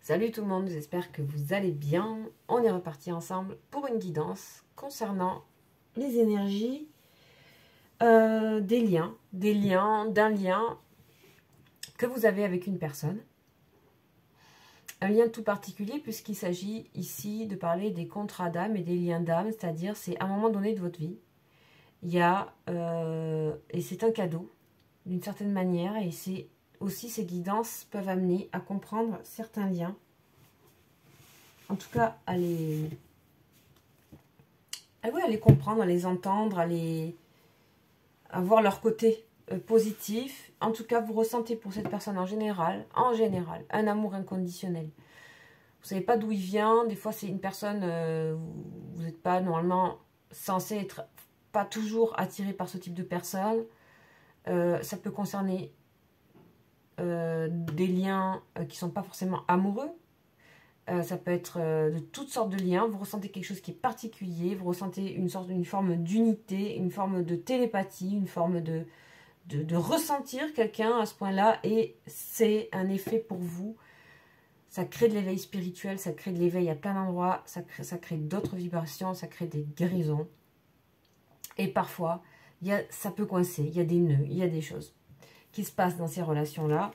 Salut tout le monde, j'espère que vous allez bien. On est reparti ensemble pour une guidance concernant les énergies d'un lien que vous avez avec une personne. Un lien tout particulier puisqu'il s'agit ici de parler des contrats d'âme et des liens d'âme, c'est-à-dire c'est à un moment donné de votre vie, il y a, et c'est un cadeau d'une certaine manière, et c'est aussi ces guidances peuvent amener à comprendre certains liens. En tout cas, à les comprendre, à les entendre, à voir leur côté positif. En tout cas, vous ressentez pour cette personne en général, un amour inconditionnel. Vous ne savez pas d'où il vient. Des fois, c'est une personne, vous n'êtes pas normalement censé être pas toujours attiré par ce type de personne. Ça peut concerner des liens qui ne sont pas forcément amoureux. Ça peut être de toutes sortes de liens. Vous ressentez quelque chose qui est particulier. Vous ressentez une forme d'unité, une forme de télépathie, une forme de ressentir quelqu'un à ce point-là. Et c'est un effet pour vous. Ça crée de l'éveil spirituel, ça crée de l'éveil à plein d'endroits. Ça crée d'autres vibrations, ça crée des guérisons. Et parfois, ça peut coincer. Il y a des nœuds, il y a des choses qui se passent dans ces relations-là.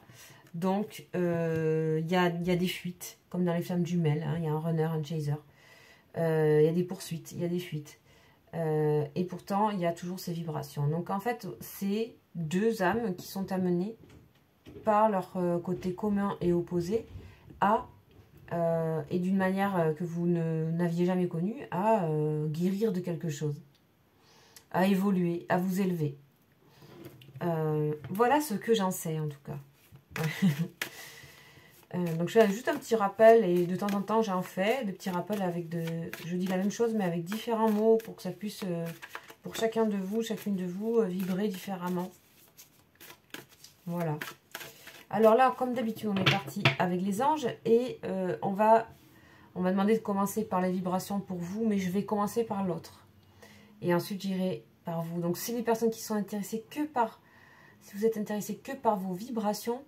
Donc, il y a des fuites, comme dans les flammes jumelles. Hein, il y a un runner, un chaser. Il y a des poursuites, il y a des fuites. Et pourtant, il y a toujours ces vibrations. Donc, en fait, c'est deux âmes qui sont amenées par leur côté commun et opposé et d'une manière que vous n'aviez jamais connue, à guérir de quelque chose, à évoluer, à vous élever. Voilà ce que j'en sais, en tout cas. Donc je fais juste un petit rappel et de temps en temps j'en fais des petits rappels avec je dis la même chose mais avec différents mots pour que ça puisse pour chacun de vous, chacune de vous vibrer différemment. Voilà. Alors là, comme d'habitude, on est parti avec les anges et on va demander de commencer par les vibrations pour vous, mais je vais commencer par l'autre et ensuite j'irai par vous. Donc si les personnes qui sont intéressées si vous êtes intéressé que par vos vibrations,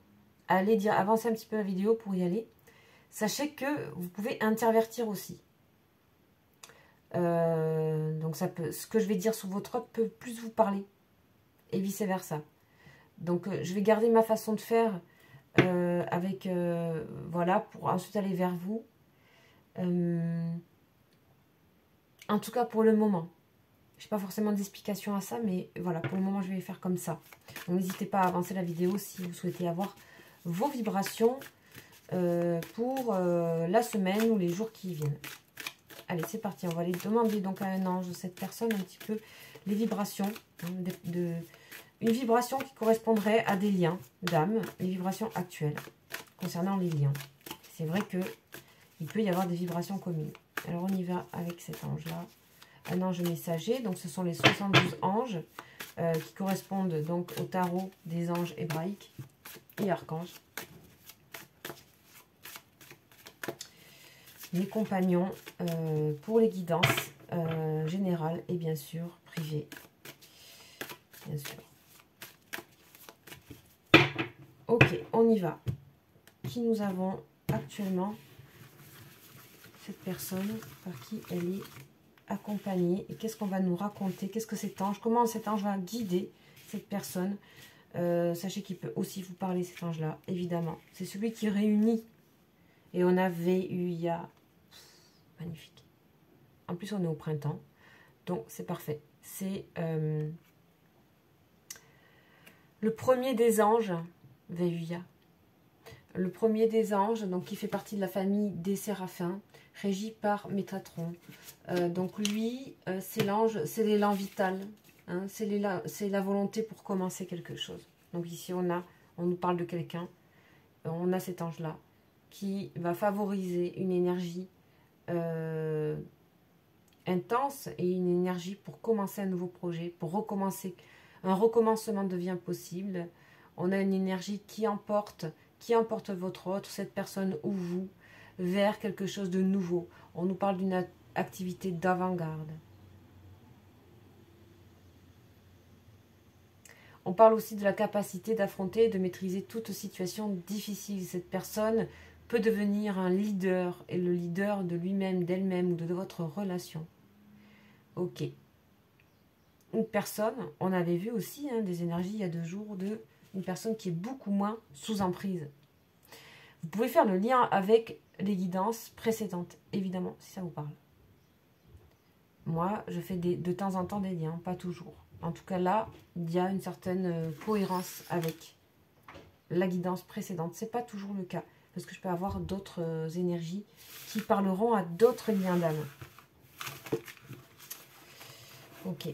allez avancer un petit peu la vidéo pour y aller. Sachez que vous pouvez intervertir aussi. Donc ce que je vais dire sur votre autre peut plus vous parler. Et vice versa. Donc je vais garder ma façon de faire voilà, pour ensuite aller vers vous. En tout cas pour le moment. Je n'ai pas forcément d'explication à ça, mais voilà, pour le moment je vais faire comme ça. Donc n'hésitez pas à avancer la vidéo si vous souhaitez avoir vos vibrations pour la semaine ou les jours qui viennent. Allez, c'est parti. On va aller demander donc à un ange de cette personne un petit peu les vibrations. Une vibration qui correspondrait à des liens d'âme, les vibrations actuelles concernant les liens. C'est vrai qu'il peut y avoir des vibrations communes. Alors on y va avec cet ange-là. Un ange messager. Donc ce sont les 72 anges qui correspondent donc au tarot des anges hébraïques et archanges. Les compagnons pour les guidances générales et bien sûr privées. Bien sûr. Ok, on y va. Qui nous avons actuellement? Cette personne, par qui elle est accompagnée. Et qu'est-ce qu'on va nous raconter? Qu'est-ce que cet ange? Comment cet ange va guider cette personne? Sachez qu'il peut aussi vous parler, cet ange-là, évidemment. C'est celui qui réunit. Et on avait eu il y a... Magnifique. En plus, on est au printemps. Donc, c'est parfait. C'est le premier des anges, Veuya. Le premier des anges, donc qui fait partie de la famille des séraphins, régi par Métatron. Donc, lui, c'est l'ange, c'est l'élan vital. Hein, c'est la volonté pour commencer quelque chose. Donc, ici, on nous parle de quelqu'un. On a cet ange-là qui va favoriser une énergie intense et une énergie pour commencer un nouveau projet, pour recommencer. Un recommencement devient possible. On a une énergie qui emporte votre autre, cette personne ou vous, vers quelque chose de nouveau. On nous parle d'une activité d'avant-garde. On parle aussi de la capacité d'affronter et de maîtriser toute situation difficile. Cette personne peut devenir un leader, et le leader de lui-même, d'elle-même, ou de votre relation. Ok. Une personne, on avait vu aussi des énergies il y a 2 jours, une personne qui est beaucoup moins sous emprise. Vous pouvez faire le lien avec les guidances précédentes, évidemment, si ça vous parle. Moi, je fais de temps en temps des liens, pas toujours. En tout cas, là, il y a une certaine cohérence avec la guidance précédente. Ce n'est pas toujours le cas, parce que je peux avoir d'autres énergies qui parleront à d'autres liens d'âme. Ok.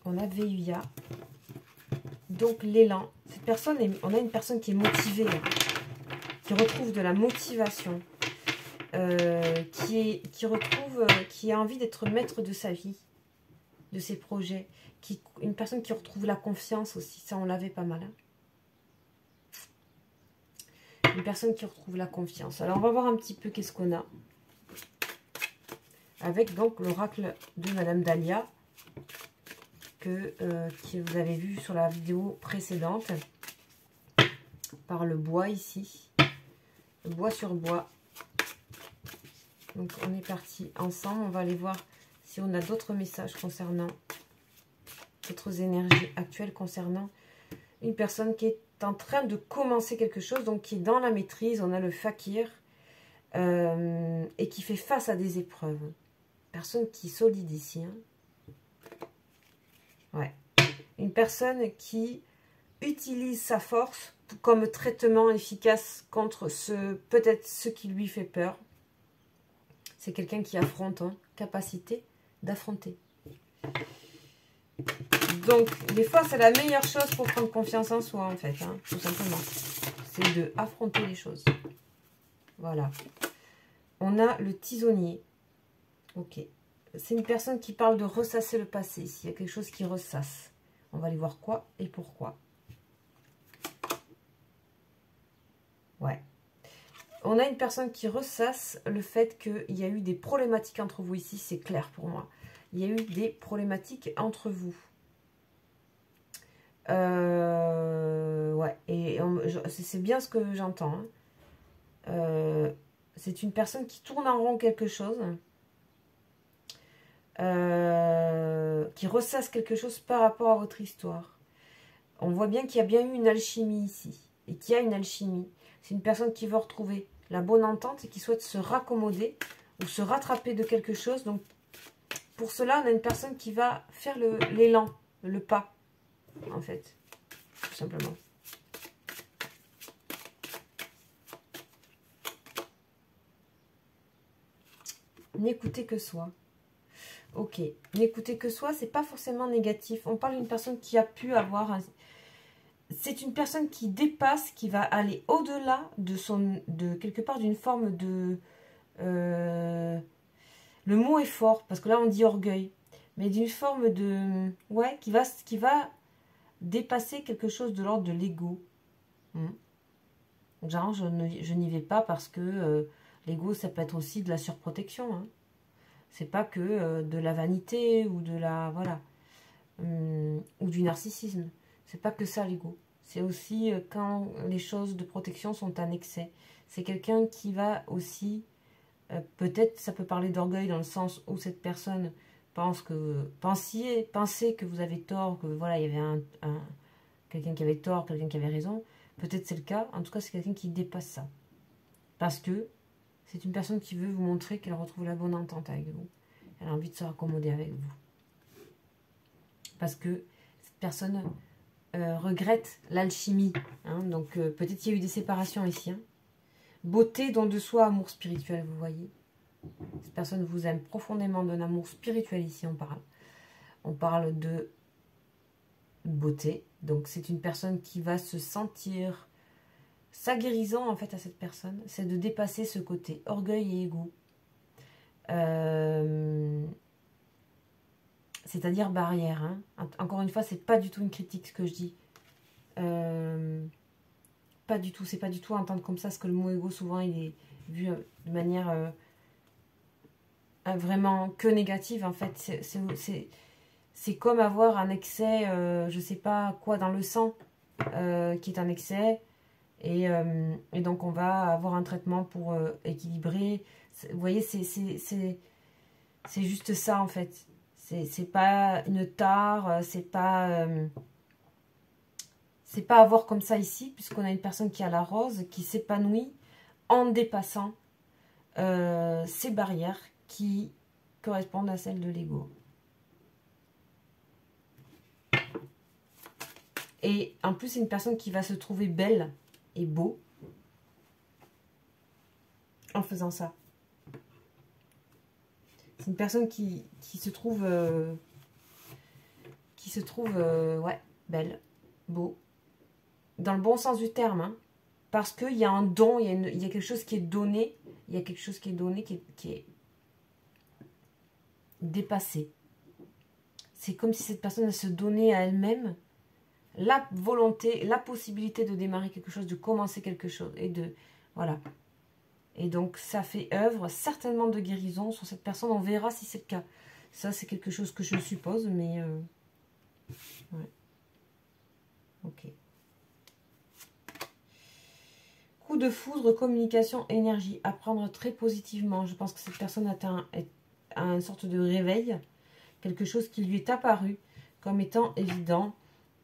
On a VUA. Donc, l'élan. Cette personne, on a une personne qui est motivée, qui retrouve de la motivation, qui a envie d'être maître de sa vie, de ses projets, une personne qui retrouve la confiance aussi, ça on l'avait pas mal. Une personne qui retrouve la confiance. Alors on va voir un petit peu qu'est-ce qu'on a. Avec donc l'oracle de Madame Dahlia, que vous avez vu sur la vidéo précédente, par le bois ici, le bois sur bois. Donc on est parti ensemble, on va aller voir si on a d'autres messages concernant, d'autres énergies actuelles concernant une personne qui est en train de commencer quelque chose, donc qui est dans la maîtrise. On a le fakir et qui fait face à des épreuves. Personne qui est solide ici. Ouais. Une personne qui utilise sa force comme traitement efficace contre peut-être ce qui lui fait peur. C'est quelqu'un qui affronte, capacité d'affronter. Donc, des fois, c'est la meilleure chose pour prendre confiance en soi, en fait, tout simplement. C'est de affronter les choses. Voilà. On a le tisonnier. Ok. C'est une personne qui parle de ressasser le passé. S'il y a quelque chose qui ressasse, on va aller voir quoi et pourquoi. Ouais. On a une personne qui ressasse le fait qu'il y a eu des problématiques entre vous ici. C'est clair pour moi. Il y a eu des problématiques entre vous. Ouais. Et c'est bien ce que j'entends. C'est une personne qui tourne en rond quelque chose. Qui ressasse quelque chose par rapport à votre histoire. On voit bien qu'il y a bien eu une alchimie ici. Et qu'il y a une alchimie. C'est une personne qui veut retrouver la bonne entente et qui souhaite se raccommoder ou se rattraper de quelque chose. Donc, pour cela, on a une personne qui va faire l'élan, le pas, en fait, tout simplement. N'écoutez que soi. Ok, n'écoutez que soi, c'est pas forcément négatif. On parle d'une personne qui a pu avoir un... C'est une personne qui dépasse, qui va aller au-delà de quelque part d'une forme de... le mot est fort, parce que là on dit orgueil. Mais d'une forme de... Ouais, qui va dépasser quelque chose de l'ordre de l'ego. Genre, je n'y vais pas parce que l'ego, ça peut être aussi de la surprotection. C'est pas que de la vanité ou de la... Voilà. Ou du narcissisme. C'est pas que ça l'ego. C'est aussi quand les choses de protection sont en excès. C'est quelqu'un qui va aussi... peut-être ça peut parler d'orgueil dans le sens où cette personne pense que... Pensez que vous avez tort, que voilà, il y avait quelqu'un qui avait tort, quelqu'un qui avait raison. Peut-être c'est le cas. En tout cas, c'est quelqu'un qui dépasse ça. Parce que c'est une personne qui veut vous montrer qu'elle retrouve la bonne entente avec vous. Elle a envie de se raccommoder avec vous. Parce que cette personne regrette l'alchimie. Donc peut-être qu'il y a eu des séparations ici. Beauté, don de soi, amour spirituel, vous voyez. Cette personne vous aime profondément d'un amour spirituel ici, on parle. On parle de beauté. Donc c'est une personne qui va se sentir... Sa guérison, en fait, à cette personne, c'est de dépasser ce côté orgueil et égo. C'est-à-dire barrière. Encore une fois, c'est pas du tout une critique ce que je dis. Pas du tout. C'est pas du tout entendre comme ça, parce que le mot égo, souvent, il est vu de manière vraiment que négative. En fait, c'est comme avoir un excès, je sais pas quoi, dans le sang, qui est un excès. Et donc, on va avoir un traitement pour équilibrer. Vous voyez, c'est juste ça, en fait. C'est pas une tare, c'est pas avoir comme ça ici, puisqu'on a une personne qui a la rose, qui s'épanouit en dépassant ces barrières qui correspondent à celles de l'ego. Et en plus, c'est une personne qui va se trouver belle et beau en faisant ça. C'est une personne qui se trouve ouais, belle, beau, dans le bon sens du terme, hein, parce qu'il y a un don, il y a quelque chose qui est donné, il y a quelque chose qui est donné, qui est dépassé. C'est comme si cette personne elle se donnait à elle-même la volonté, la possibilité de démarrer quelque chose, de commencer quelque chose, et de, voilà. Et donc, ça fait œuvre certainement de guérison sur cette personne. On verra si c'est le cas. Ça, c'est quelque chose que je suppose, mais... ouais. Ok. Coup de foudre, communication, énergie. Apprendre très positivement. Je pense que cette personne a une sorte de réveil. Quelque chose qui lui est apparu comme étant évident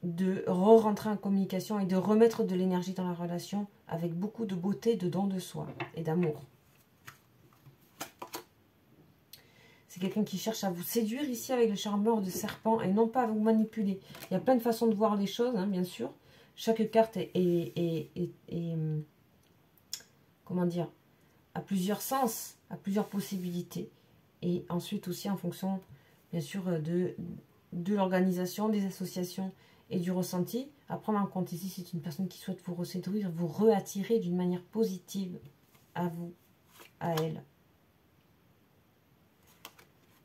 de re-rentrer en communication et de remettre de l'énergie dans la relation avec beaucoup de beauté, de don de soi et d'amour. C'est quelqu'un qui cherche à vous séduire ici avec le charmeur de serpent et non pas à vous manipuler. Il y a plein de façons de voir les choses, hein, bien sûr. Chaque carte est comment dire, a plusieurs sens, a plusieurs possibilités. Et ensuite aussi en fonction, bien sûr, de l'organisation, des associations et du ressenti. À prendre en compte ici, c'est une personne qui souhaite vous reséduire, vous réattirer d'une manière positive à vous, à elle.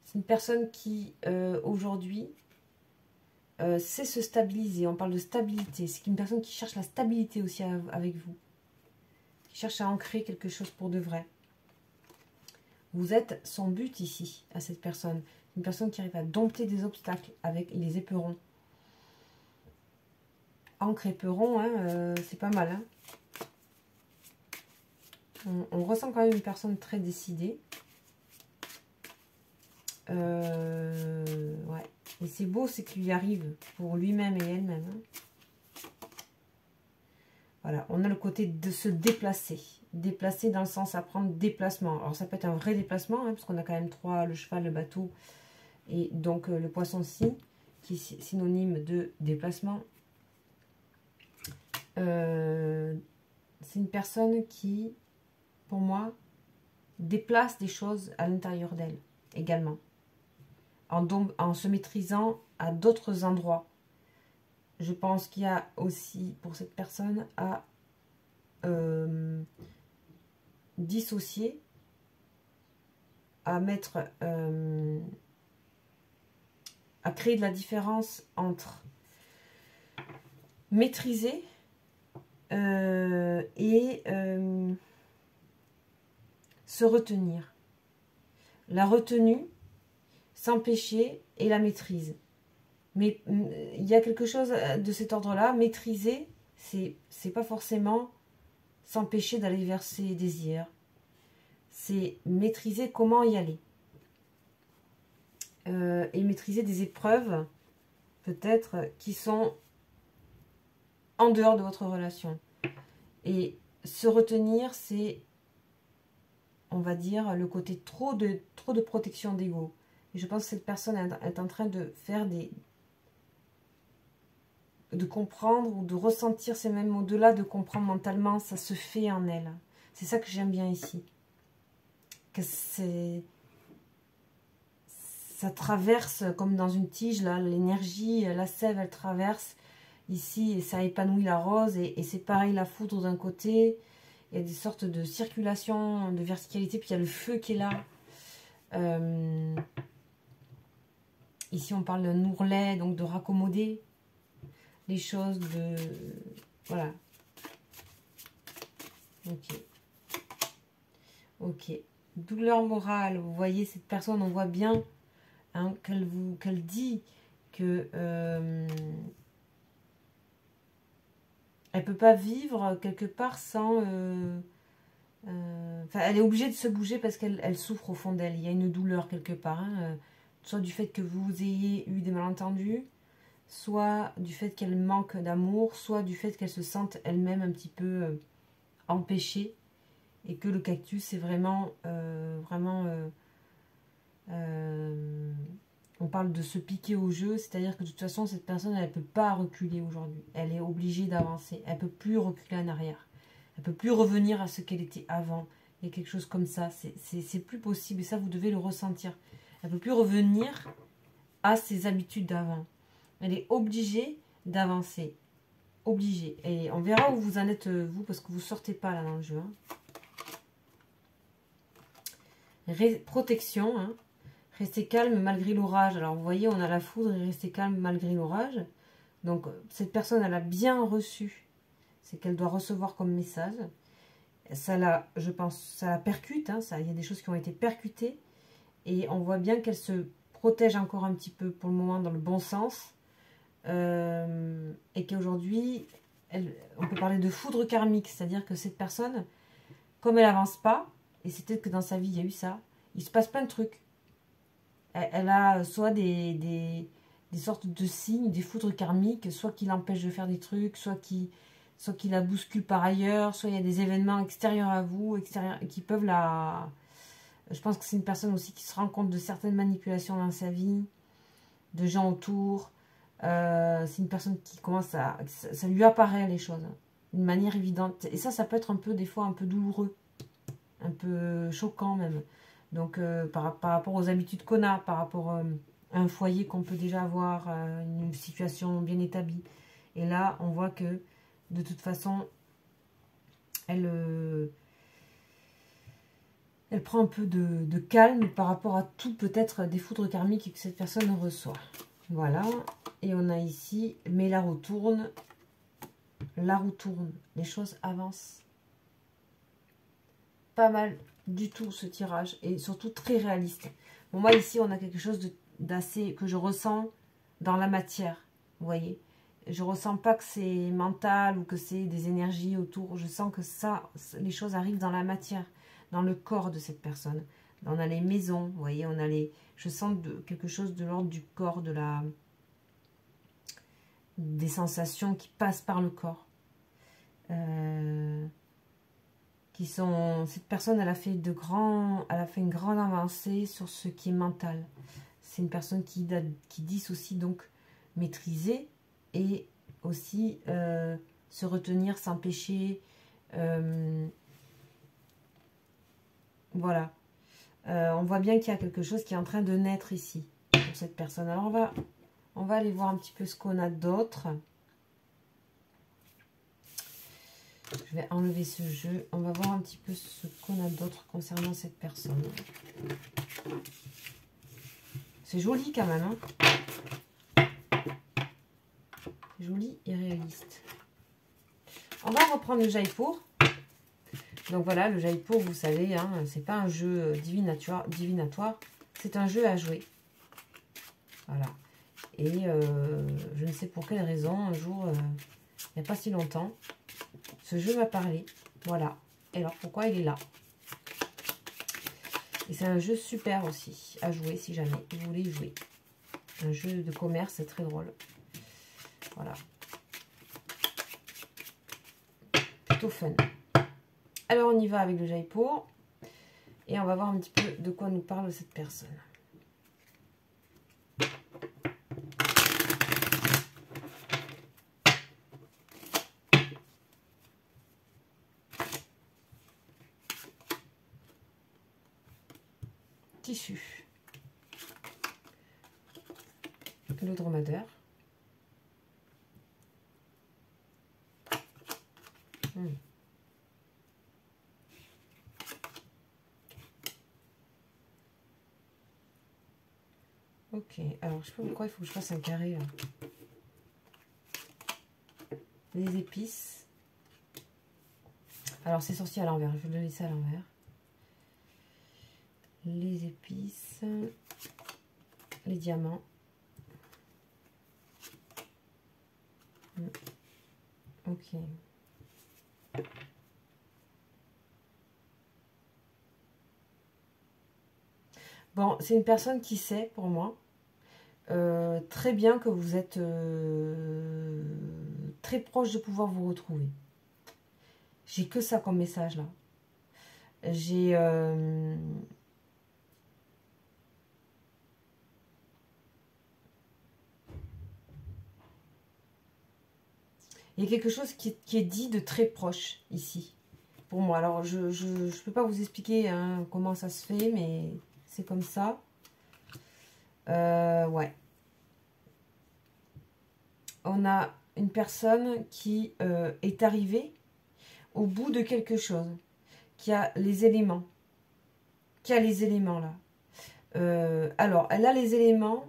C'est une personne qui, aujourd'hui, sait se stabiliser. On parle de stabilité. C'est une personne qui cherche la stabilité aussi avec vous. Qui cherche à ancrer quelque chose pour de vrai. Vous êtes son but ici, à cette personne. Une personne qui arrive à dompter des obstacles avec les éperons. Ancre éperon, hein, c'est pas mal. Hein. On ressent quand même une personne très décidée. Ouais. Et c'est beau, c'est qu'il lui arrive pour lui-même et elle-même. Hein. Voilà, on a le côté de se déplacer. Déplacer dans le sens à prendre déplacement. Alors ça peut être un vrai déplacement, hein, parce qu'on a quand même 3, le cheval, le bateau, et donc le poisson-ci, qui est synonyme de déplacement. C'est une personne qui, pour moi, déplace des choses à l'intérieur d'elle également. En se maîtrisant à d'autres endroits. Je pense qu'il y a aussi, pour cette personne, à dissocier, à mettre, à créer de la différence entre maîtriser et se retenir. La retenue, s'empêcher et la maîtrise. Mais il y a quelque chose de cet ordre-là. Maîtriser, c'est pas forcément s'empêcher d'aller vers ses désirs. C'est maîtriser comment y aller. Et maîtriser des épreuves, peut-être, qui sont en dehors de votre relation. Et se retenir, c'est, on va dire, le côté trop de protection d'ego. Et je pense que cette personne est en train de faire de comprendre ou de ressentir, c'est même au-delà de comprendre mentalement, ça se fait en elle. C'est ça que j'aime bien ici. Que ça traverse comme dans une tige, là, l'énergie, la sève, elle traverse ici et ça épanouit la rose. Et c'est pareil, la foudre d'un côté. Il y a des sortes de circulation, de verticalité, puis il y a le feu qui est là. Ici, on parle d'un ourlet, donc de raccommoder les choses, de... Voilà. Ok. Ok. Douleur morale. Vous voyez, cette personne, on voit bien hein, qu'elle dit que Elle peut pas vivre quelque part sans... Enfin, elle est obligée de se bouger parce qu'elle souffre au fond d'elle. Il y a une douleur quelque part. Hein, soit du fait que vous ayez eu des malentendus, soit du fait qu'elle manque d'amour, soit du fait qu'elle se sente elle-même un petit peu empêchée. Et que le cactus est vraiment... on parle de se piquer au jeu, c'est-à-dire que de toute façon, cette personne, elle ne peut pas reculer aujourd'hui. Elle est obligée d'avancer. Elle ne peut plus reculer en arrière. Elle ne peut plus revenir à ce qu'elle était avant. Il y a quelque chose comme ça. C'est plus possible. Et ça, vous devez le ressentir. Elle ne peut plus revenir à ses habitudes d'avant. Elle est obligée d'avancer. Obligée. Et on verra où vous en êtes, vous, parce que vous ne sortez pas là dans le jeu. Hein. Protection, hein. Rester calme malgré l'orage. Alors, vous voyez, on a la foudre et rester calme malgré l'orage. Donc, cette personne, elle a bien reçu ce qu'elle doit recevoir comme message. Ça la, je pense, ça la percute. Hein, il y a des choses qui ont été percutées. Et on voit bien qu'elle se protège encore un petit peu pour le moment dans le bon sens. Et qu'aujourd'hui, on peut parler de foudre karmique. C'est-à-dire que cette personne, comme elle n'avance pas, et c'est peut-être que dans sa vie, il y a eu ça, il se passe plein de trucs. Elle a soit des sortes de signes, des foudres karmiques, soit qui l'empêchent de faire des trucs, soit qui la bousculent par ailleurs, soit il y a des événements extérieurs à vous, qui peuvent la... Je pense que c'est une personne aussi qui se rend compte de certaines manipulations dans sa vie, de gens autour. C'est une personne qui commence à... Ça lui apparaît les choses, d'une manière évidente. Et ça peut être un peu, des fois, un peu douloureux, un peu choquant même. Donc, par rapport aux habitudes qu'on a, par rapport à un foyer qu'on peut déjà avoir, une situation bien établie. Et là, on voit que, de toute façon, elle prend un peu de calme par rapport à tout, peut-être, des foudres karmiques que cette personne reçoit. Voilà. Et on a ici, mais la roue tourne. La roue tourne. Les choses avancent. Pas mal du tout ce tirage et surtout très réaliste. Bon, moi ici on a quelque chose d'assez que je ressens dans la matière, vous voyez. Je ressens pas que c'est mental ou que c'est des énergies autour. Je sens que ça, les choses arrivent dans la matière, dans le corps de cette personne. On a les maisons, vous voyez, on a les. Je sens quelque chose de l'ordre du corps, des sensations qui passent par le corps. Cette personne, elle a fait une grande avancée sur ce qui est mental. C'est une personne qui dissocie donc maîtriser et aussi se retenir, s'empêcher. Voilà. On voit bien qu'il y a quelque chose qui est en train de naître ici pour cette personne. Alors on va aller voir un petit peu ce qu'on a d'autre. Je vais enlever ce jeu. On va voir un petit peu ce qu'on a d'autre concernant cette personne. C'est joli quand même. Hein, joli et réaliste. On va reprendre le Jaipur. Donc voilà, le Jaipur, vous savez, hein, c'est pas un jeu divinatoire. C'est un jeu à jouer. Voilà. Et je ne sais pour quelle raison, un jour, il n'y a pas si longtemps, ce jeu m'a parlé. Voilà. Et alors, pourquoi il est là? Et c'est un jeu super aussi à jouer si jamais vous voulez y jouer. Un jeu de commerce, c'est très drôle. Voilà. Plutôt fun. Alors, on y va avec le Jaipur. Et on va voir un petit peu de quoi nous parle cette personne. Tissu. Le dromadaire. Ok, alors je sais pas pourquoi il faut que je fasse un carré là. Les épices. Alors c'est sorti à l'envers, je vais le laisser à l'envers. Les épices. Les diamants. Ok. Bon, c'est une personne qui sait, pour moi, très bien que vous êtes très proche de pouvoir vous retrouver. J'ai que ça comme message, là. J'ai... il y a quelque chose qui est dit de très proche, ici, pour moi. Alors, je ne peux pas vous expliquer hein, comment ça se fait, mais c'est comme ça. Ouais. On a une personne qui est arrivée au bout de quelque chose, qui a les éléments, là. Alors, elle a les éléments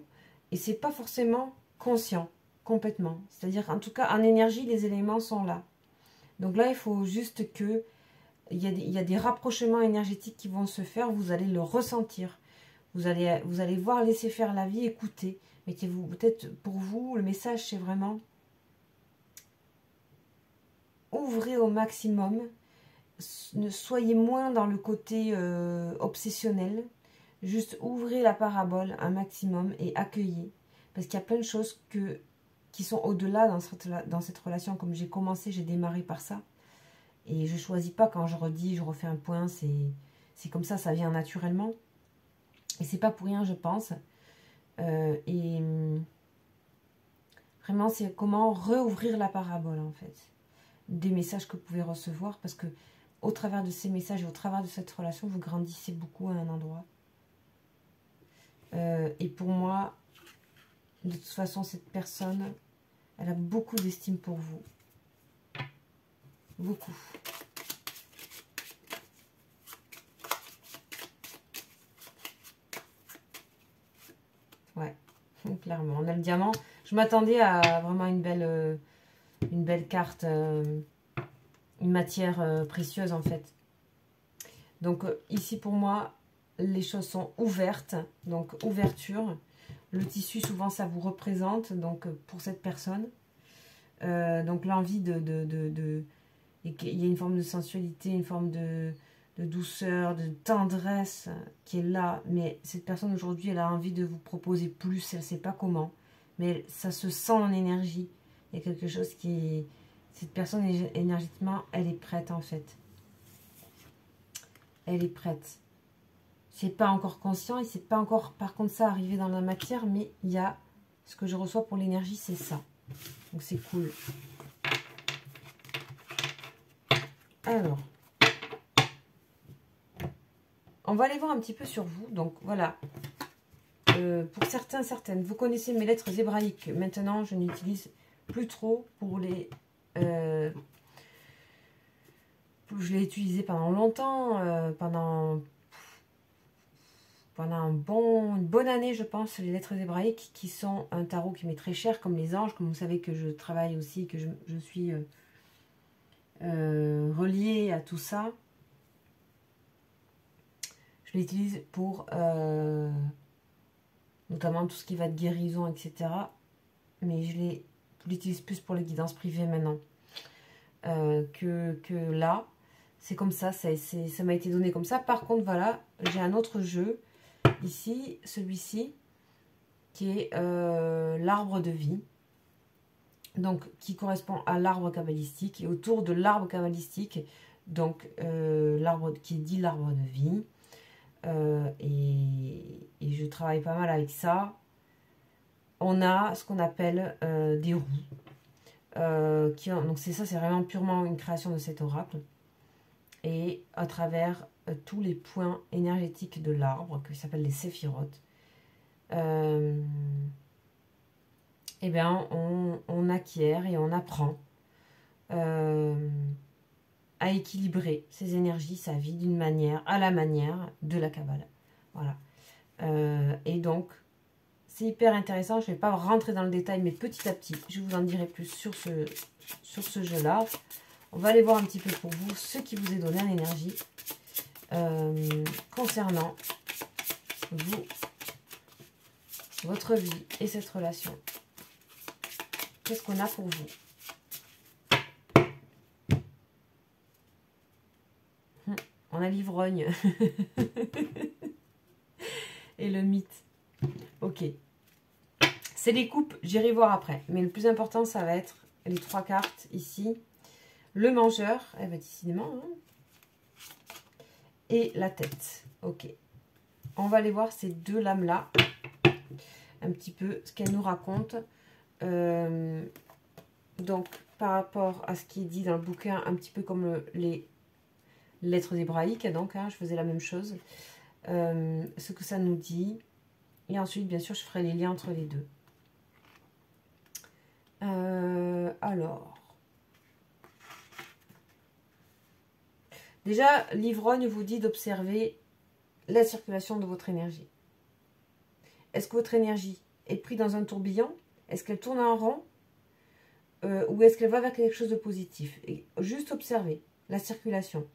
et c'est pas forcément conscient, complètement. C'est-à-dire, en tout cas, en énergie, les éléments sont là. Donc là, il faut juste que il y a des rapprochements énergétiques qui vont se faire, vous allez le ressentir. Vous allez voir laisser faire la vie, écouter. Mais peut-être pour vous, le message, c'est vraiment ouvrez au maximum. Ne soyez moins dans le côté obsessionnel. Juste ouvrez la parabole un maximum et accueillez. Parce qu'il y a plein de choses qui sont au-delà dans cette relation. Comme j'ai commencé, j'ai démarré par ça. Et je ne choisis pas quand je redis, je refais un point. C'est comme ça vient naturellement. Et c'est pas pour rien, je pense. Et vraiment, c'est comment rouvrir la parabole, en fait. Des messages que vous pouvez recevoir. Parce que au travers de ces messages et au travers de cette relation, vous grandissez beaucoup à un endroit. Et pour moi, de toute façon, cette personne, elle a beaucoup d'estime pour vous. Beaucoup. Ouais, clairement. On a le diamant. Je m'attendais à vraiment une belle carte, une matière précieuse en fait. Donc ici pour moi, les choses sont ouvertes. Donc ouverture. Le tissu, souvent, ça vous représente. Donc pour cette personne. Donc l'envie il y a une forme de sensualité, une forme de douceur, de tendresse qui est là. Mais cette personne aujourd'hui, elle a envie de vous proposer plus. Elle ne sait pas comment. Mais ça se sent en énergie. Il y a quelque chose qui... Cette personne, énergétiquement, elle est prête en fait. Elle est prête. C'est pas encore conscient et c'est pas encore, par contre, ça arrivé dans la matière. Mais il y a... Ce que je reçois pour l'énergie, c'est ça. Donc c'est cool. Alors... On va aller voir un petit peu sur vous. Donc voilà, pour certains, certaines, vous connaissez mes lettres hébraïques. Maintenant, je n'utilise plus trop pour les... je l'ai utilisé pendant longtemps, pendant une bonne année, je pense, les lettres hébraïques, qui sont un tarot qui m'est très cher, comme les anges, comme vous savez que je travaille aussi, que je suis reliée à tout ça. Je l'utilise pour notamment tout ce qui va de guérison, etc. Mais je l'utilise plus pour les guidances privées maintenant. Que là, c'est comme ça, ça m'a été donné comme ça. Par contre, voilà, j'ai un autre jeu, ici, celui-ci, qui est l'arbre de vie. Donc, qui correspond à l'arbre kabbalistique. Et autour de l'arbre kabbalistique, donc, l'arbre qui dit l'arbre de vie. Et je travaille pas mal avec ça. On a ce qu'on appelle des roues. Donc c'est vraiment purement une création de cet oracle. Et à travers tous les points énergétiques de l'arbre, qui s'appellent les séphirotes, eh bien on acquiert et on apprend à équilibrer ses énergies, sa vie d'une manière, à la manière de la Kabbale. Voilà. Et donc, c'est hyper intéressant. Je ne vais pas rentrer dans le détail, mais petit à petit, je vous en dirai plus sur ce jeu-là. On va aller voir un petit peu pour vous ce qui vous est donné en énergie concernant vous, votre vie et cette relation. Qu'est-ce qu'on a pour vous ? On a l'ivrogne. Et le mythe. Ok. C'est les coupes, j'irai voir après. Mais le plus important, ça va être les 3 cartes ici. Le mangeur, elle va décidément. Hein. Et la tête. Ok. On va aller voir ces 2 lames-là. Un petit peu ce qu'elles nous racontent. Donc, par rapport à ce qui est dit dans le bouquin, un petit peu comme les lettres hébraïques. Donc, hein, je faisais la même chose. Ce que ça nous dit. Et ensuite, bien sûr, je ferai les liens entre les deux. Alors. Déjà, l'ivrogne vous dit d'observer la circulation de votre énergie. Est-ce que votre énergie est prise dans un tourbillon? Est-ce qu'elle tourne en rond? Ou est-ce qu'elle va vers quelque chose de positif? Et juste observer la circulation.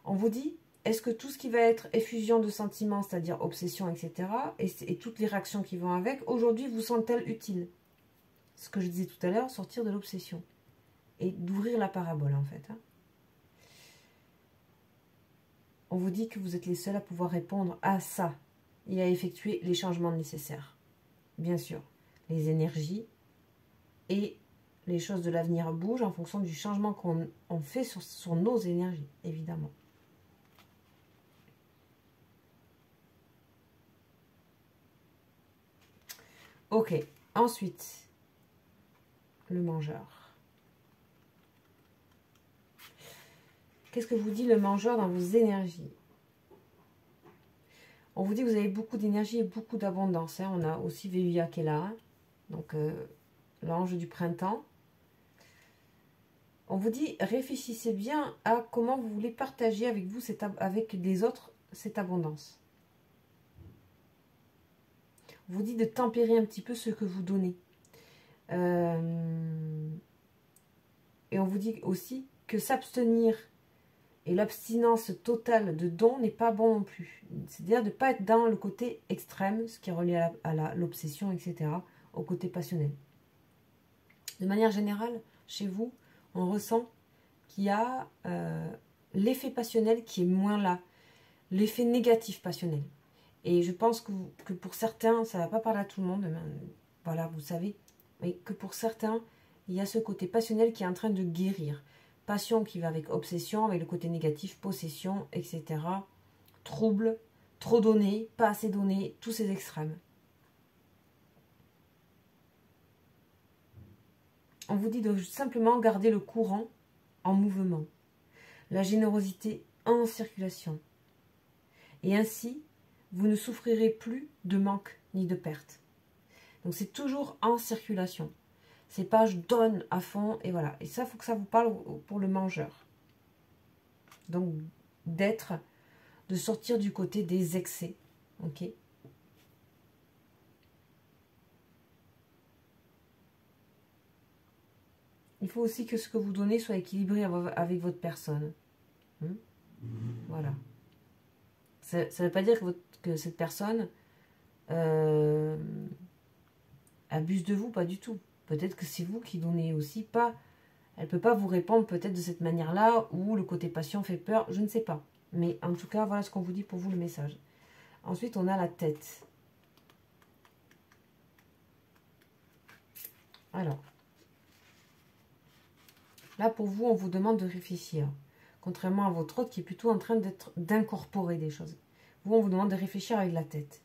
On vous dit, est-ce que tout ce qui va être effusion de sentiments, c'est-à-dire obsession, etc., et toutes les réactions qui vont avec, aujourd'hui vous semblent-elles utiles? Ce que je disais tout à l'heure, sortir de l'obsession. Et d'ouvrir la parabole, en fait. Hein. On vous dit que vous êtes les seuls à pouvoir répondre à ça et à effectuer les changements nécessaires. Bien sûr, les énergies et les choses de l'avenir bougent en fonction du changement qu'on fait sur nos énergies, évidemment. Ok, ensuite, le mangeur. Qu'est-ce que vous dit le mangeur dans vos énergies? On vous dit que vous avez beaucoup d'énergie et beaucoup d'abondance. Hein. On a aussi Véuya qui est là. Hein. Donc, l'ange du printemps. On vous dit, réfléchissez bien à comment vous voulez partager avec vous, avec les autres, cette abondance. On vous dit de tempérer un petit peu ce que vous donnez. Et on vous dit aussi que s'abstenir et l'abstinence totale de don n'est pas bon non plus. C'est-à-dire de ne pas être dans le côté extrême, ce qui est relié à l'obsession, etc., au côté passionnel. De manière générale, chez vous, on ressent qu'il y a l'effet passionnel qui est moins là, l'effet négatif passionnel. Et je pense que pour certains, ça ne va pas parler à tout le monde, mais voilà, vous savez, mais que pour certains, il y a ce côté passionnel qui est en train de guérir. Passion qui va avec obsession, avec le côté négatif, possession, etc. Trouble, trop donné, pas assez donné, tous ces extrêmes. On vous dit de simplement garder le courant en mouvement, la générosité en circulation. Et ainsi, vous ne souffrirez plus de manque ni de perte. Donc c'est toujours en circulation. C'est pas je donne à fond et voilà. Et ça, il faut que ça vous parle pour le mangeur. Donc de sortir du côté des excès. Ok. Il faut aussi que ce que vous donnez soit équilibré avec votre personne. Voilà. Ça ne veut pas dire que cette personne abuse de vous, pas du tout. Peut-être que c'est vous qui donnez aussi pas. Elle ne peut pas vous répondre peut-être de cette manière-là, ou le côté passion fait peur, je ne sais pas. Mais en tout cas, voilà ce qu'on vous dit pour vous, le message. Ensuite, on a la tête. Alors, là pour vous, on vous demande de réfléchir. Contrairement à votre autre qui est plutôt en train d'incorporer des choses. Vous, on vous demande de réfléchir avec la tête.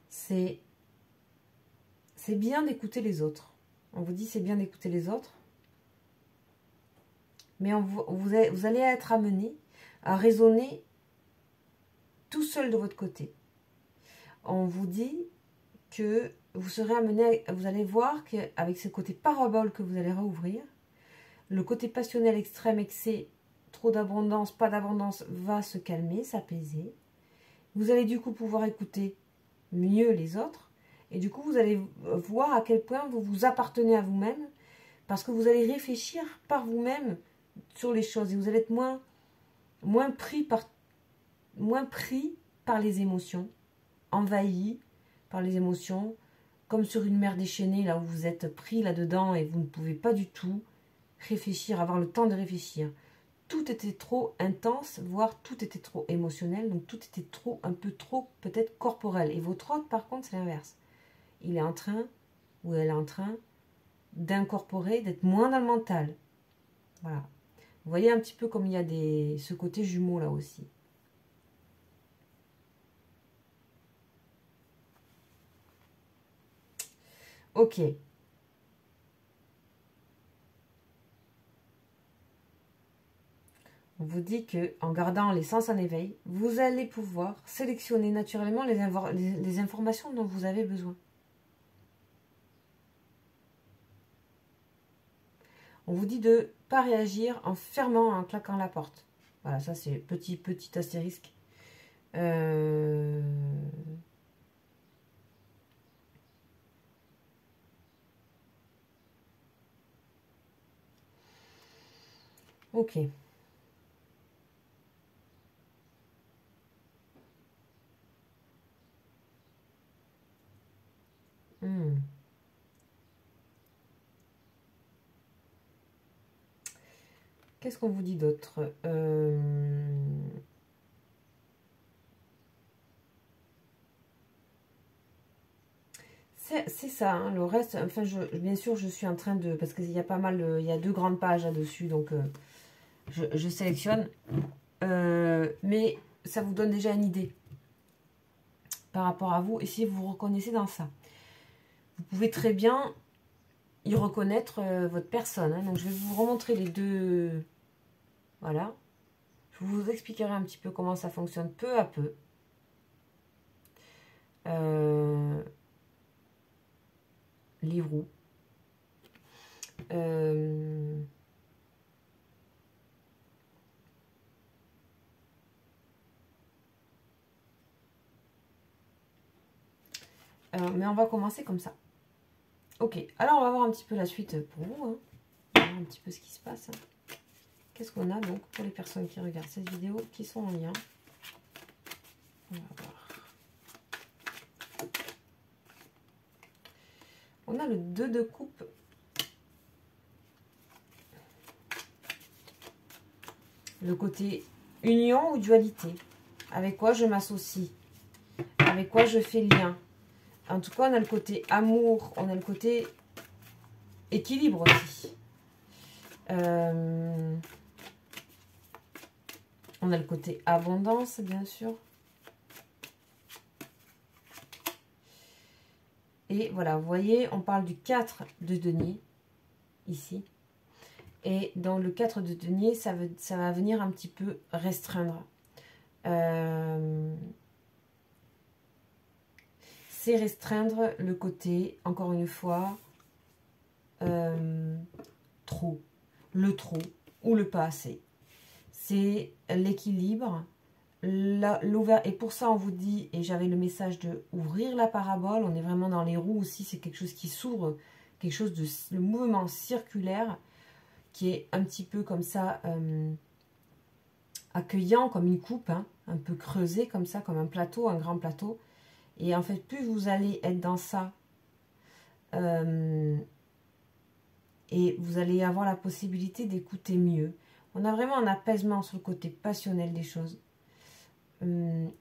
C'est bien d'écouter les autres. On vous dit c'est bien d'écouter les autres. Mais vous allez être amené à raisonner tout seul de votre côté. On vous dit que vous serez amené, vous allez voir qu'avec ce côté parabole que vous allez rouvrir, le côté passionnel extrême, excès, trop d'abondance, pas d'abondance, va se calmer, s'apaiser. Vous allez du coup pouvoir écouter mieux les autres. Et du coup, vous allez voir à quel point vous vous appartenez à vous-même. Parce que vous allez réfléchir par vous-même sur les choses. Et vous allez être moins pris par les émotions. Envahi par les émotions. comme sur une mer déchaînée, là où vous êtes pris là-dedans et vous ne pouvez pas du tout réfléchir, avoir le temps de réfléchir. Tout était trop intense, voire tout était trop émotionnel, donc tout était trop, un peu trop peut-être corporel. Et votre hôte, par contre, c'est l'inverse. Il est en train, ou elle est en train, d'incorporer, d'être moins dans le mental. Voilà. Vous voyez un petit peu comme il y a ce côté jumeau là aussi. Ok. On vous dit que en gardant les sens en éveil, vous allez pouvoir sélectionner naturellement les informations dont vous avez besoin. On vous dit de ne pas réagir en fermant, en claquant la porte. Voilà, ça c'est petit astérisque. Ok. Qu'est-ce qu'on vous dit d'autre? C'est ça, hein, le reste, enfin, bien sûr, je suis en train de... Parce qu'il y a pas mal, il y a 2 grandes pages là-dessus, donc je sélectionne. Mais ça vous donne déjà une idée par rapport à vous, et si vous vous reconnaissez dans ça. Vous pouvez très bien y reconnaître votre personne. Hein. Donc, je vais vous remontrer les deux... Voilà. Je vous expliquerai un petit peu comment ça fonctionne peu à peu. Les roues. Mais on va commencer comme ça. Ok, alors on va voir un petit peu la suite pour vous. Hein. On va voir un petit peu ce qui se passe. Qu'est-ce qu'on a donc pour les personnes qui regardent cette vidéo, qui sont en lien. On va voir. On a le 2 de coupe. Le côté union ou dualité. Avec quoi je m'associe. Avec quoi je fais lien. En tout cas, on a le côté amour. On a le côté équilibre aussi. On a le côté abondance, bien sûr. Et voilà, vous voyez, on parle du 4 de denier, ici. Et dans le 4 de denier, ça va venir un petit peu restreindre. C'est restreindre le côté, encore une fois, trop. Le trop ou le pas assez. C'est l'équilibre. Et pour ça, on vous dit, et j'avais le message de ouvrir la parabole. On est vraiment dans les roues aussi. C'est quelque chose qui s'ouvre, quelque chose de le mouvement circulaire qui est un petit peu comme ça, accueillant, comme une coupe, hein, un peu creusé comme ça, comme un plateau, un grand plateau. Et en fait, plus vous allez être dans ça, et vous allez avoir la possibilité d'écouter mieux. On a vraiment un apaisement sur le côté passionnel des choses.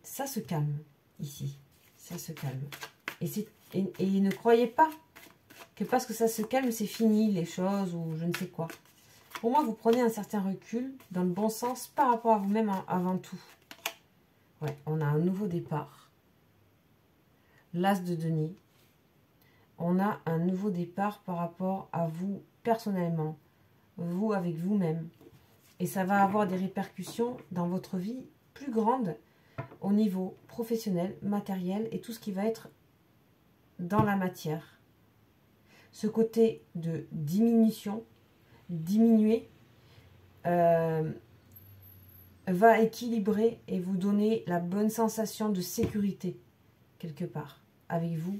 Ça se calme ici. Ça se calme. Et ne croyez pas que parce que ça se calme, c'est fini les choses ou je ne sais quoi. Pour moi, vous prenez un certain recul dans le bon sens par rapport à vous-même avant tout. Ouais, on a un nouveau départ. L'as de denier. On a un nouveau départ par rapport à vous personnellement. Vous avec vous-même. Et ça va avoir des répercussions dans votre vie plus grandes au niveau professionnel, matériel et tout ce qui va être dans la matière. Ce côté de diminution, diminuer, va équilibrer et vous donner la bonne sensation de sécurité quelque part avec vous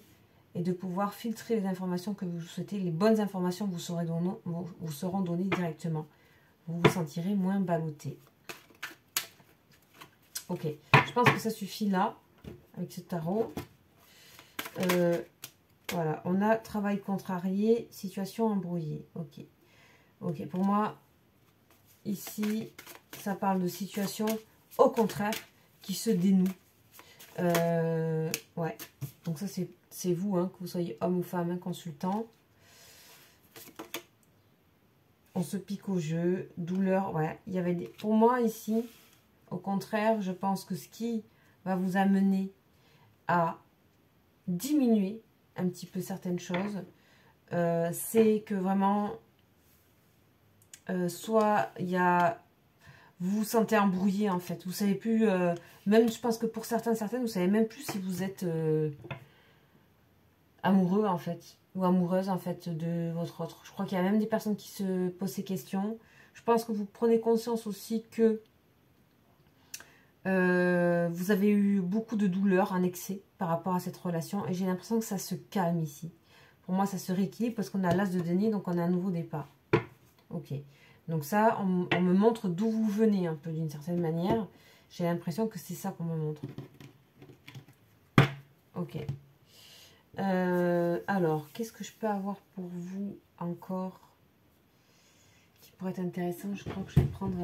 et de pouvoir filtrer les informations que vous souhaitez. Les bonnes informations vous seront données directement. Vous vous sentirez moins ballotté. Ok, je pense que ça suffit là avec ce tarot. Voilà, on a travail contrarié, situation embrouillée. Ok. Ok, pour moi, ici, ça parle de situation, au contraire, qui se dénoue. Ouais, donc ça, c'est vous, hein, que vous soyez homme ou femme, hein, consultant. On se pique au jeu, douleur, ouais. Il y avait des... Pour moi, ici, au contraire, je pense que ce qui va vous amener à diminuer un petit peu certaines choses, c'est que vraiment, soit il y a... Vous vous sentez embrouillé, en fait. Vous savez plus... même, je pense que pour certaines, vous savez même plus si vous êtes amoureux, en fait. Ou amoureuse, en fait, de votre autre. Je crois qu'il y a même des personnes qui se posent ces questions. Je pense que vous prenez conscience aussi que vous avez eu beaucoup de douleur, un excès par rapport à cette relation. Et j'ai l'impression que ça se calme ici. Pour moi, ça se rééquilibre parce qu'on a l'as de denier, donc on a un nouveau départ. Ok. Donc ça, on me montre d'où vous venez un peu d'une certaine manière. J'ai l'impression que c'est ça qu'on me montre. Ok. Alors, qu'est-ce que je peux avoir pour vous encore qui pourrait être intéressant? Je crois que je vais prendre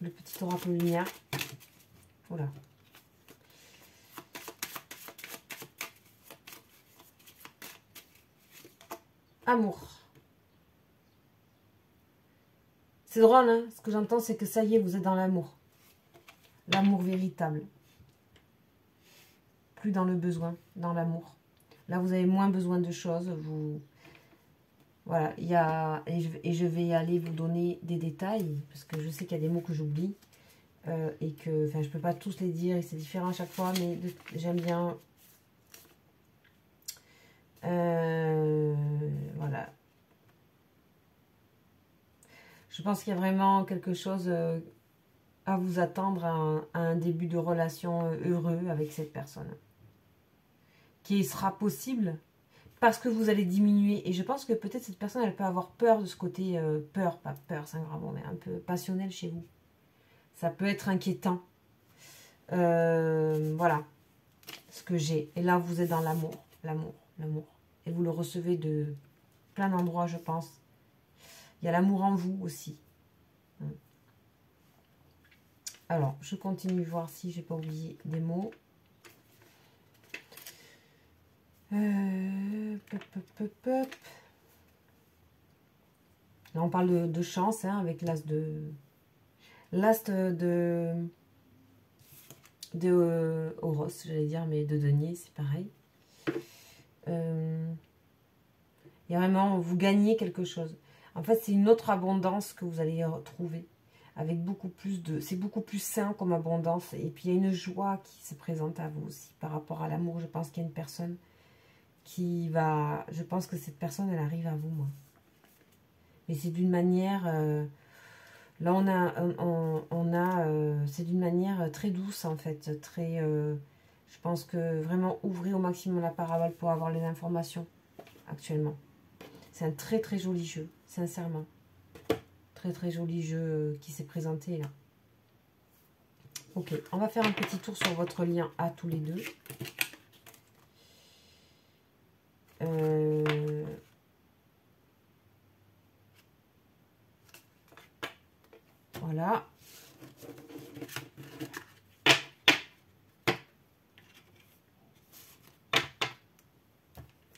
le petit oracle lumière. Voilà. Amour. C'est drôle, hein? Ce que j'entends, c'est que ça y est, vous êtes dans l'amour. L'amour véritable. Plus dans le besoin, dans l'amour. Là, vous avez moins besoin de choses. Vous... Voilà, il y a... Et je vais aller vous donner des détails, parce que je sais qu'il y a des mots que j'oublie. Et que, enfin, je peux pas tous les dire, et c'est différent à chaque fois, mais j'aime bien... voilà. Je pense qu'il y a vraiment quelque chose à vous attendre à un début de relation heureux avec cette personne. Qui sera possible parce que vous allez diminuer. Et je pense que peut-être cette personne, elle peut avoir peur de ce côté, peur, pas peur, c'est un grand mot, mais un peu passionnel chez vous. Ça peut être inquiétant. Voilà ce que j'ai. Et là, vous êtes dans l'amour, l'amour, l'amour. Et vous le recevez de plein d'endroits, je pense. Il y a l'amour en vous aussi. Alors, je continue voir si j'ai pas oublié des mots. Là, on parle de chance, hein, avec l'as de Horos, j'allais dire, mais de denier, c'est pareil. Il y a vraiment, vous gagnez quelque chose. En fait, c'est une autre abondance que vous allez retrouver. Avec beaucoup plus de... C'est beaucoup plus sain comme abondance. Et puis, il y a une joie qui se présente à vous aussi par rapport à l'amour. Je pense qu'il y a une personne qui va... Je pense que cette personne, elle arrive à vous, moi. Mais c'est d'une manière... là, c'est d'une manière très douce, en fait. Très... je pense que vraiment, ouvrez au maximum la parabole pour avoir les informations actuellement. C'est un très, très joli jeu, sincèrement. Très, très joli jeu qui s'est présenté, là. Ok, on va faire un petit tour sur votre lien à tous les deux. Voilà.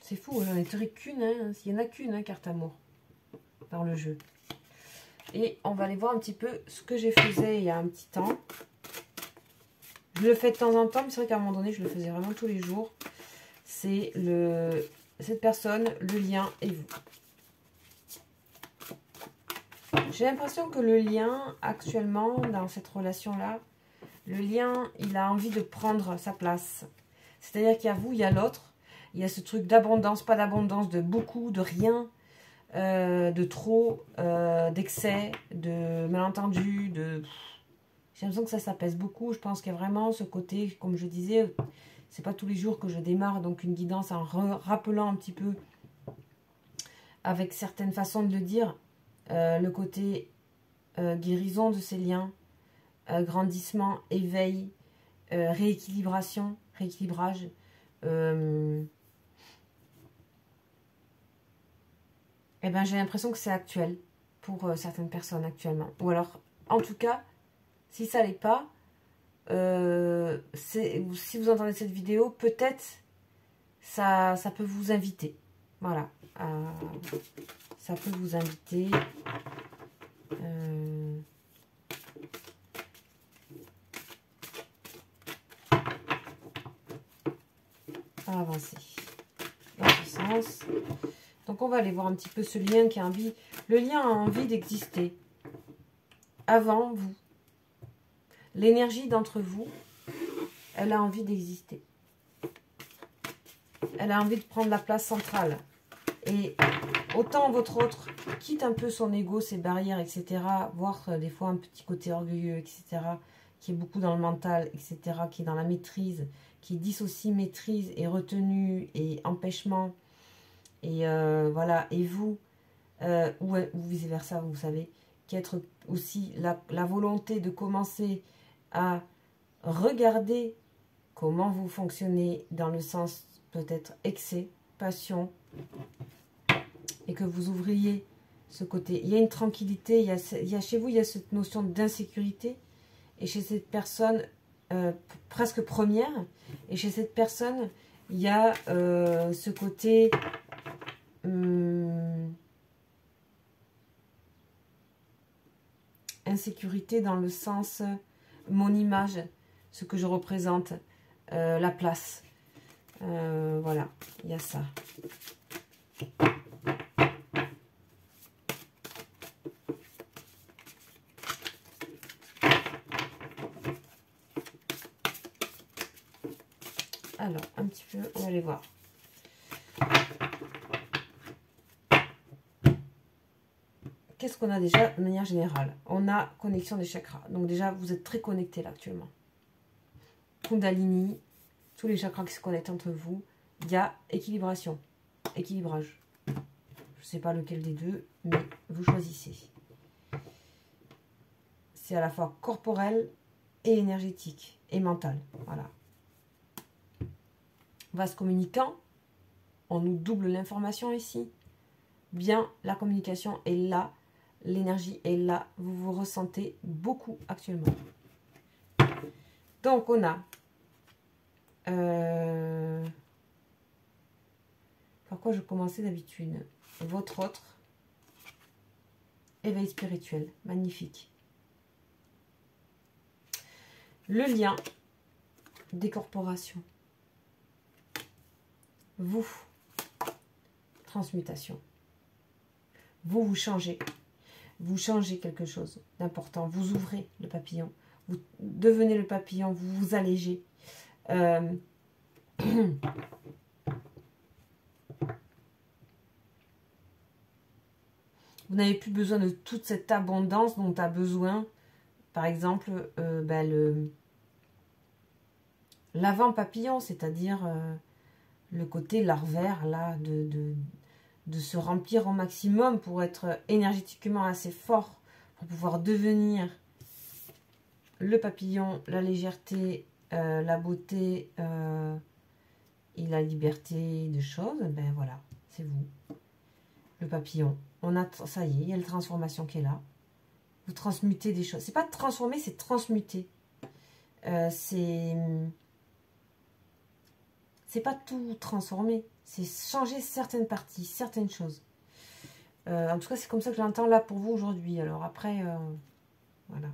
C'est fou, j'en ai tiré qu'une, hein. S'il n'y en a qu'une, hein, carte amour, dans le jeu. Et on va aller voir un petit peu ce que j'ai faisais il y a un petit temps. Je le fais de temps en temps, mais c'est vrai qu'à un moment donné, je le faisais vraiment tous les jours. C'est cette personne, le lien et vous. J'ai l'impression que le lien, actuellement, dans cette relation-là, le lien, il a envie de prendre sa place. C'est-à-dire qu'il y a vous, il y a l'autre. Il y a ce truc d'abondance, pas d'abondance, de beaucoup, de rien, de trop, d'excès, de malentendus, de... J'ai l'impression que ça pèse beaucoup. Je pense qu'il y a vraiment ce côté, comme je disais, c'est pas tous les jours que je démarre donc une guidance en rappelant un petit peu avec certaines façons de le dire, le côté guérison de ces liens, grandissement, éveil, rééquilibration. rééquilibrage. Eh ben, j'ai l'impression que c'est actuel pour certaines personnes actuellement. Ou alors, en tout cas, si ça l'est pas, si vous entendez cette vidéo, peut-être ça peut vous inviter. Voilà. Ça peut vous inviter à avancer dans ce sens. Donc on va aller voir un petit peu ce lien qui a envie. Le lien a envie d'exister avant vous. L'énergie d'entre vous, elle a envie d'exister. Elle a envie de prendre la place centrale. Et autant votre autre quitte un peu son ego, ses barrières, etc. Voire des fois un petit côté orgueilleux, etc. Qui est beaucoup dans le mental, etc. Qui est dans la maîtrise, qui dissocie maîtrise et retenue et empêchement. Et voilà, et vous, ou vice versa, vous savez, qui être aussi la volonté de commencer à regarder comment vous fonctionnez dans le sens peut-être excès, passion, et que vous ouvriez ce côté. Il y a une tranquillité, il y a chez vous, il y a cette notion d'insécurité, et chez cette personne presque première, et chez cette personne, il y a ce côté insécurité dans le sens mon image, ce que je représente, la place. Voilà, il y a ça. Alors, un petit peu, on va aller voir. Qu'est-ce qu'on a déjà de manière générale? On a connexion des chakras. Donc déjà, vous êtes très connectés là actuellement. Kundalini, tous les chakras qui se connectent entre vous. Il y a équilibration, équilibrage. Je ne sais pas lequel des deux, mais vous choisissez. C'est à la fois corporel et énergétique et mental. Voilà. Vase communicant, on nous double l'information ici. Bien, la communication est là, l'énergie est là, vous vous ressentez beaucoup actuellement. Donc on a par quoi je commençais d'habitude? Votre autre éveil spirituel, magnifique. Le lien des corporations. Vous, transmutation. Vous changez. Vous changez quelque chose d'important. Vous ouvrez le papillon. Vous devenez le papillon. Vous vous allégez. Vous n'avez plus besoin de toute cette abondance dont a besoin, par exemple, l'avant papillon, c'est-à-dire le côté larvaire, là, de se remplir au maximum pour être énergétiquement assez fort, pour pouvoir devenir le papillon, la légèreté, la beauté et la liberté de choses. Ben voilà, c'est vous, le papillon. On a, ça y est, il y a la transformation qui est là. Vous transmutez des choses. C'est pas transformer, c'est transmuter. C'est pas tout transformer. C'est changer certaines parties, certaines choses. En tout cas, c'est comme ça que je l'entends là pour vous aujourd'hui. Alors après, voilà.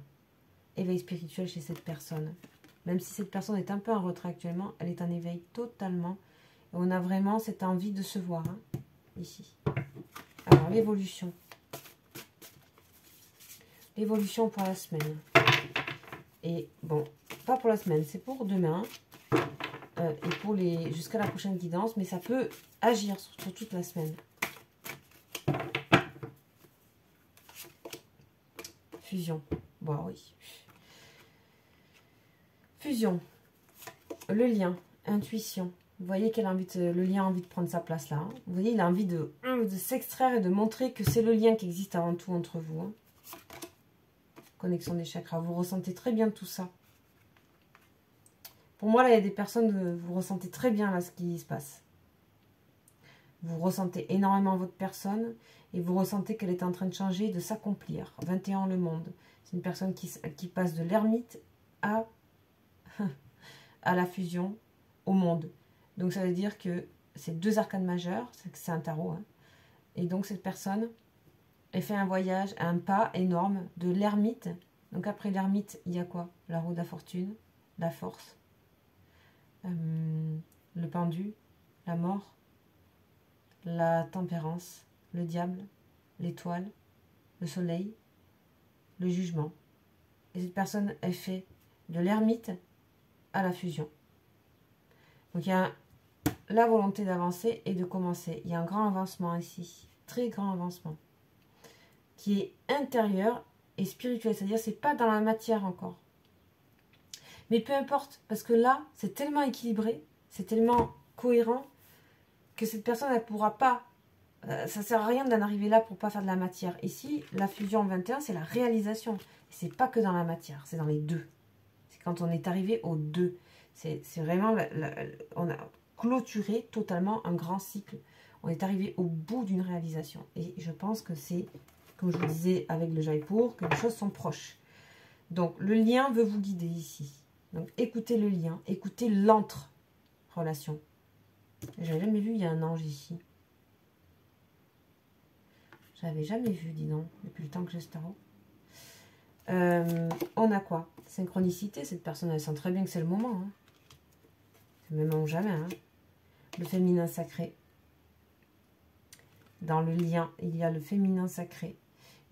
Éveil spirituel chez cette personne. Même si cette personne est un peu en retrait actuellement, elle est en éveil totalement. Et on a vraiment cette envie de se voir, hein, ici. Alors, l'évolution. L'évolution pour la semaine. Et bon, pas pour la semaine, c'est pour demain. Et pour jusqu'à la prochaine guidance, mais ça peut agir sur toute la semaine. Fusion. Bon, oui. Fusion. Le lien. Intuition. Vous voyez qu'elle a envie le lien a envie de prendre sa place là. Hein. Vous voyez, il a envie de s'extraire et de montrer que c'est le lien qui existe avant tout entre vous. Hein. Connexion des chakras. Vous ressentez très bien tout ça. Pour moi, là, il y a des personnes, vous ressentez très bien là ce qui se passe. Vous ressentez énormément votre personne et vous ressentez qu'elle est en train de changer, de s'accomplir. 21, le monde. C'est une personne qui passe de l'ermite à la fusion, au monde. Donc ça veut dire que c'est 2 arcanes majeures, c'est un tarot. Hein. Et donc cette personne, elle fait un voyage, un pas énorme de l'ermite. Donc après l'ermite, il y a quoi? La roue de la fortune, la force, le pendu, la mort, la tempérance, le diable, l'étoile, le soleil, le jugement. Et cette personne, elle fait de l'ermite à la fusion. Donc il y a la volonté d'avancer et de commencer. Il y a un grand avancement ici, très grand avancement, qui est intérieur et spirituel, c'est-à-dire c'est pas dans la matière encore. Mais peu importe, parce que là, c'est tellement équilibré, c'est tellement cohérent, que cette personne, elle ne pourra pas, ça ne sert à rien d'en arriver là pour pas faire de la matière. Ici, la fusion 21, c'est la réalisation. C'est pas que dans la matière, c'est dans les deux. C'est quand on est arrivé aux deux. C'est vraiment, on a clôturé totalement un grand cycle. On est arrivé au bout d'une réalisation. Et je pense que c'est, comme je vous disais avec le Jaipur, que les choses sont proches. Donc, le lien veut vous guider ici. Donc, écoutez le lien, écoutez l'entre-relation. J'avais jamais vu, il y a un ange ici. J'avais jamais vu, dis donc, depuis le temps que j'ai ce tarot. On a quoi? Synchronicité, cette personne, elle sent très bien que c'est le moment. Hein. C'est le moment ou jamais. Hein. Le féminin sacré. Dans le lien, il y a le féminin sacré.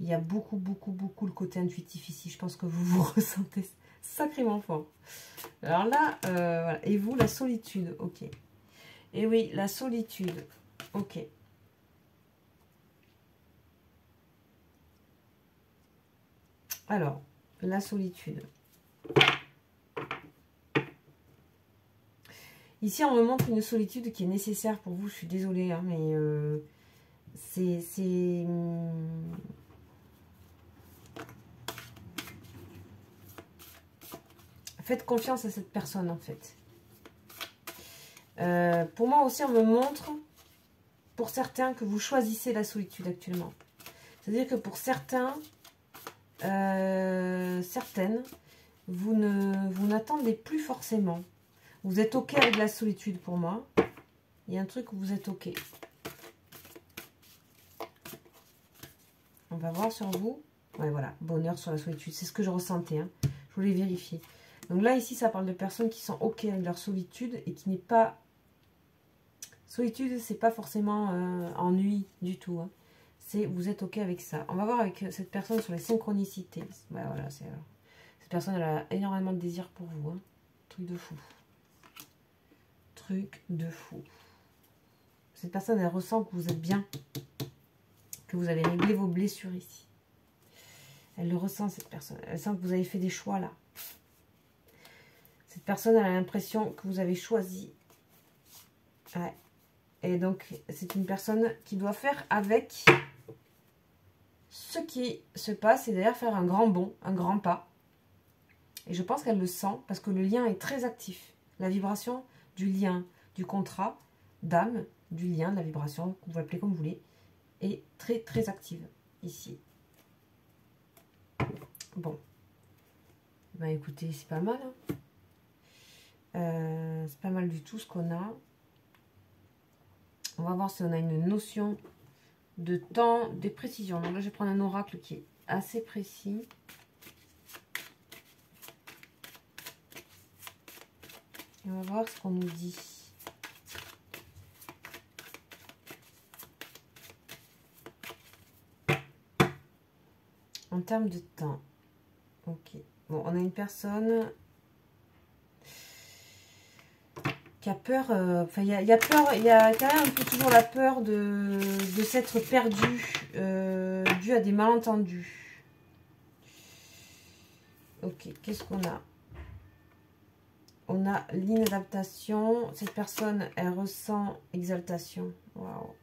Il y a beaucoup, beaucoup, beaucoup le côté intuitif ici. Je pense que vous vous ressentez sacrément fort. Alors là, voilà. Et vous, la solitude, ok. Et oui, la solitude, ok. Alors, la solitude. Ici, on me montre une solitude qui est nécessaire pour vous. Je suis désolée, hein, mais c'est... Faites confiance à cette personne, en fait. Pour moi aussi, on me montre, pour certains, que vous choisissez la solitude actuellement. C'est-à-dire que pour certains, certaines, vous n'attendez plus forcément. Vous êtes OK avec la solitude pour moi. Il y a un truc où vous êtes OK. On va voir sur vous. Ouais, voilà, bonheur sur la solitude. C'est ce que je ressentais. Hein. Je voulais vérifier. Donc là, ici, ça parle de personnes qui sont OK avec leur solitude et qui n'est pas... Solitude, c'est pas forcément ennui du tout. Hein. C'est vous êtes OK avec ça. On va voir avec cette personne sur les synchronicités. Ouais, voilà, cette personne, elle a énormément de désir pour vous. Hein. Truc de fou. Truc de fou. Cette personne, elle ressent que vous êtes bien. Que vous allez régler vos blessures ici. Elle le ressent, cette personne. Elle sent que vous avez fait des choix là. Cette personne, elle a l'impression que vous avez choisi. Ouais. Et donc, c'est une personne qui doit faire avec ce qui se passe. Et d'ailleurs, faire un grand bond, un grand pas. Et je pense qu'elle le sent parce que le lien est très actif. La vibration du lien, du contrat d'âme, du lien, de la vibration, vous l'appelez comme vous voulez, est très, très active ici. Bon. Ben écoutez, c'est pas mal. Hein. C'est pas mal du tout ce qu'on a. On va voir si on a une notion de temps, des précisions. Donc là, je vais prendre un oracle qui est assez précis. Et on va voir ce qu'on nous dit. En termes de temps. Ok. Bon, on a une personne qui a peur, enfin il y a peur, il y a quand même un peu toujours la peur de s'être perdu, dû à des malentendus. Ok, qu'est-ce qu'on a? On a l'inadaptation. Cette personne, elle ressent exaltation. Waouh.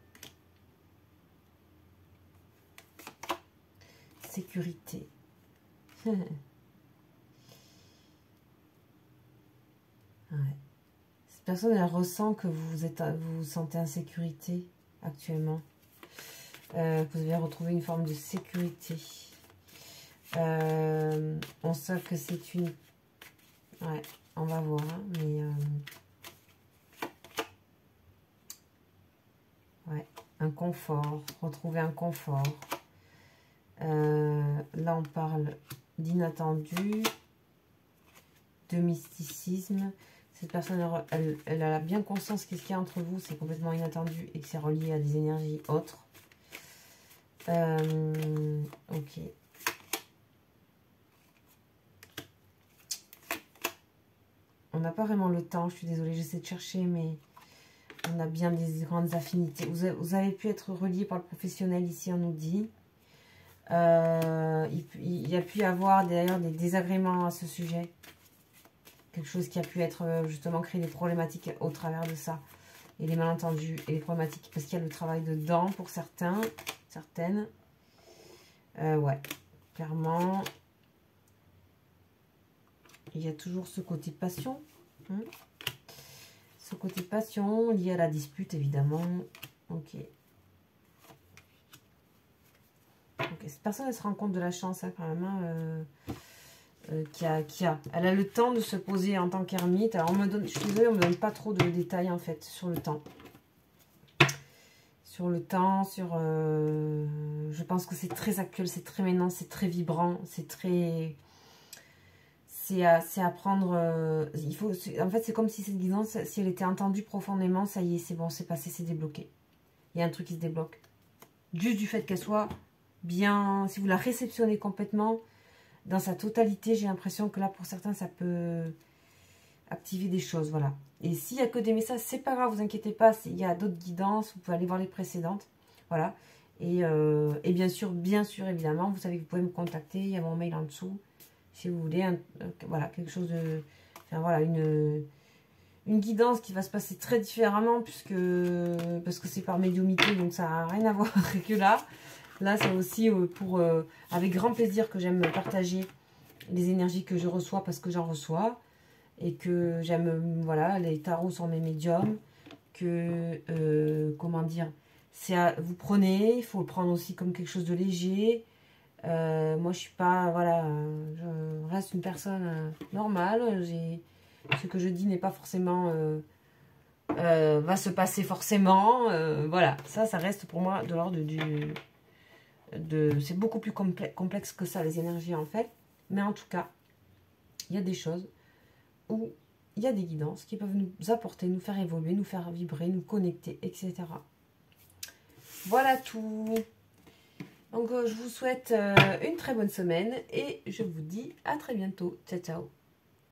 Sécurité. Ouais. Cette personne, elle ressent que vous vous sentez en sécurité actuellement. Que vous avez retrouvé une forme de sécurité. On sait que c'est une... Ouais, on va voir, hein, mais... Ouais, un confort, retrouver un confort. Là, on parle d'inattendu, de mysticisme. Cette personne, elle a bien conscience que ce qu'il y a entre vous, c'est complètement inattendu et que c'est relié à des énergies autres. Ok. On n'a pas vraiment le temps, je suis désolée, j'essaie de chercher, mais on a bien des grandes affinités. Vous avez pu être relié par le professionnel ici, on nous dit. Il y a pu y avoir d'ailleurs des désagréments à ce sujet. Quelque chose qui a pu être justement créer des problématiques au travers de ça. Et les malentendus et les problématiques. Parce qu'il y a le travail dedans pour certains, certaines. Ouais, clairement. Il y a toujours ce côté passion. Hein, ce côté passion lié à la dispute, évidemment. Ok. Ok, cette personne, elle se rend compte de la chance, hein, quand même. Elle a le temps de se poser en tant qu'ermite. Alors, je suis désolée, on me donne pas trop de détails, en fait, sur le temps. Sur le temps, sur... je pense que c'est très actuel, c'est très maintenant, c'est très vibrant, c'est très... C'est à prendre... il faut, en fait, c'est comme si cette guidance, si elle était entendue profondément, ça y est, c'est bon, c'est passé, c'est débloqué. Il y a un truc qui se débloque. Juste du fait qu'elle soit bien... Si vous la réceptionnez complètement, dans sa totalité, j'ai l'impression que là, pour certains, ça peut activer des choses, voilà. Et s'il n'y a que des messages, c'est pas grave, vous inquiétez pas, il y a d'autres guidances, vous pouvez aller voir les précédentes, voilà. Et bien sûr, évidemment, vous savez que vous pouvez me contacter, il y a mon mail en dessous, si vous voulez, voilà, quelque chose de... Enfin, voilà, une guidance qui va se passer très différemment, parce que c'est par médiumité, donc ça n'a rien à voir que là. Là, c'est aussi avec grand plaisir que j'aime partager les énergies que je reçois, parce que j'en reçois. Et que j'aime, voilà, les tarots sont mes médiums. Que, comment dire, vous prenez, il faut le prendre aussi comme quelque chose de léger. Moi, je suis pas, voilà, je reste une personne normale. Ce que je dis n'est pas forcément... va se passer forcément. Voilà, ça reste pour moi de l'ordre c'est beaucoup plus complexe que ça, les énergies, en fait. Mais en tout cas, il y a des choses où il y a des guidances qui peuvent nous apporter, nous faire évoluer, nous faire vibrer, nous connecter, etc. Voilà tout. Donc, je vous souhaite une très bonne semaine et je vous dis à très bientôt. Ciao, ciao.